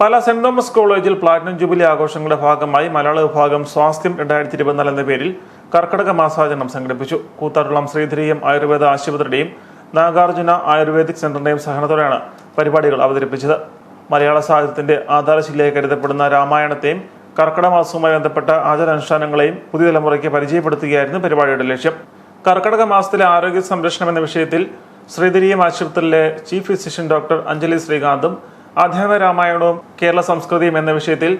Pala saint Thomas കോളേജിൽ platinum jubilee ആഘോഷങ്ങളുടെ ഭാഗമായി മലയാള വിഭാഗം സ്വാസ്ഥ്യം 2024 എന്ന പേരിൽ കർക്കടക മാസാചരണം സംഘടിപ്പിച്ചു. കൂത്താട്ടുളം ശ്രീധരീയം ആയുർവേദ ആശുപത്രിയുടെയും നാഗാർജുന ആയുർവേദിക് സെന്ററിന്റെയും സഹകരണത്തോടെയാണ് പരിപാടികൾ അവതരിപ്പിച്ചത്. മലയാള സാഹിത്യത്തിന്റെ ആധാരശിലയായി കരുതപ്പെടുന്ന രാമായണത്തെയും കർക്കടക മാസവുമായി ബന്ധപ്പെട്ട ആചാരാനുഷ്ഠാനങ്ങളെയും പുതിയ തലമുറയ്ക്ക് പരിചയപ്പെടുത്തുകയായിരുന്നു പരിപാടിയുടെ ലക്ഷ്യം. കർക്കടക മാസത്തിലെ ആരോഗ്യ സംരക്ഷണം എന്ന വിഷയത്തിൽ ശ്രീധരീയം ആശുപത്രിയിലെ ചീഫ് ഫിസിഷ്യൻ ഡോക്ടർ അഞ്ജലി ശ്രീകാന്തും ആധ്യാത്മ രാമായണവും കേരള സംസ്കൃതിയും എന്ന വിഷയത്തിൽ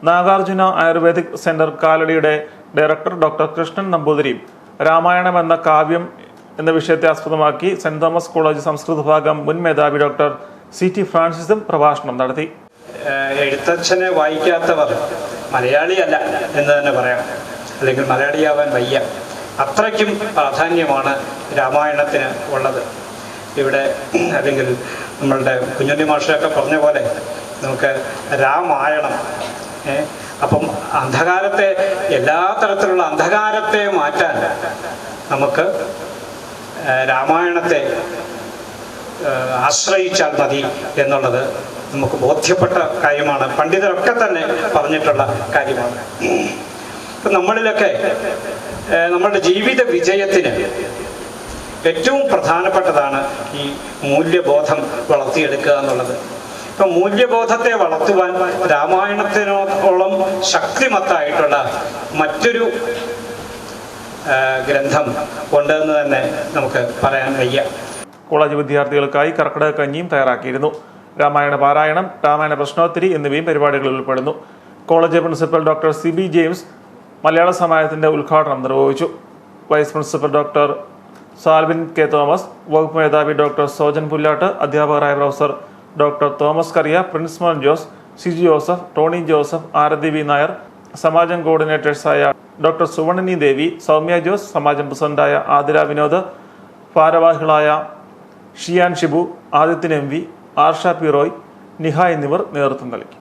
നാഗാർജുന ആയുർവേദിക് സെന്റർ കാലടിയുടെ ഡയറക്ടർ ഡോക്ടർ കൃഷ്ണൻ നമ്പൂതിരിയും രാമായണം എന്ന കാവ്യം എന്ന വിഷയത്തെ ആസ്പദമാക്കി സെന്റ് തോമസ് കോളേജ് സംസ്കൃത വിഭാഗം മുൻ മേധാവി ഡോക്ടർ CT ഫ്രാൻസിസും പ്രഭാഷണം നടത്തി. എഴുത്തച്ഛനെ വായിക്കാത്തവർ മലയാളിയല്ല എന്ന് തന്നെ പറയാം, അല്ലെങ്കിൽ മലയാളിയാവാൻ വയ്യ. അത്രയ്ക്കും പ്രാധാന്യമാണ് രാമായണത്തിന് ഉള്ളത് ഇവിടെ. അല്ലെങ്കിൽ നമ്മളുടെ കുഞ്ഞുണ്ണി മാഷൊക്കെ പറഞ്ഞ പോലെ നമുക്ക് രാമായണം, അപ്പം അന്ധകാരത്തെ, എല്ലാ തരത്തിലുള്ള അന്ധകാരത്തെ മാറ്റാൻ നമുക്ക് രാമായണത്തെ ആശ്രയിച്ചാൽ മതി എന്നുള്ളത് നമുക്ക് ബോധ്യപ്പെട്ട കാര്യമാണ്. പണ്ഡിതരൊക്കെ തന്നെ പറഞ്ഞിട്ടുള്ള കാര്യമാണ്. ഇപ്പം നമ്മളിലൊക്കെ നമ്മളുടെ ജീവിത വിജയത്തിന് ഏറ്റവും പ്രധാനപ്പെട്ടതാണ് ഈ മൂല്യബോധം വളർത്തിയെടുക്കുക എന്നുള്ളത്. ഇപ്പം മൂല്യബോധത്തെ വളർത്തുവാൻ രാമായണത്തിനോളം ശക്തിമത്തായിട്ടുള്ള മറ്റൊരു ഗ്രന്ഥം ഉണ്ടെന്ന് തന്നെ നമുക്ക് പറയാൻ വയ്യ. കോളേജ് വിദ്യാർത്ഥികൾക്കായി കർക്കിടക കഞ്ഞിയും തയ്യാറാക്കിയിരുന്നു. രാമായണ പാരായണം, രാമായണ പ്രശ്നോത്തരി എന്നിവയും പരിപാടികളിൽ ഉൾപ്പെടുന്നു. College principal doctor CB James Malayala സമാജത്തിന്റെ ഉദ്ഘാടനം നിർവഹിച്ചു. Vice principal doctor Salvin K. Thomas, വകുപ്പ് മേധാവി ഡോക്ടർ സോജൻ പുല്ലാട്ട്, അധ്യാപകരായ professor doctor Thomas Kariya, Prince Mon Jose, CG Joseph, Tony Joseph, Arathi V. Nair, സമാജം കോർഡിനേറ്റേഴ്സായ ഡോക്ടർ സുവർണിനി ദേവി, സൗമ്യ ജോസ്, സമാജം പ്രസിഡന്റായ ആതിര വിനോദ്, ഭാരവാഹികളായ Shiyan Shibu, Adithyan MV, Arsha P Roy, Niha എന്നിവർ നേതൃത്വം നൽകി.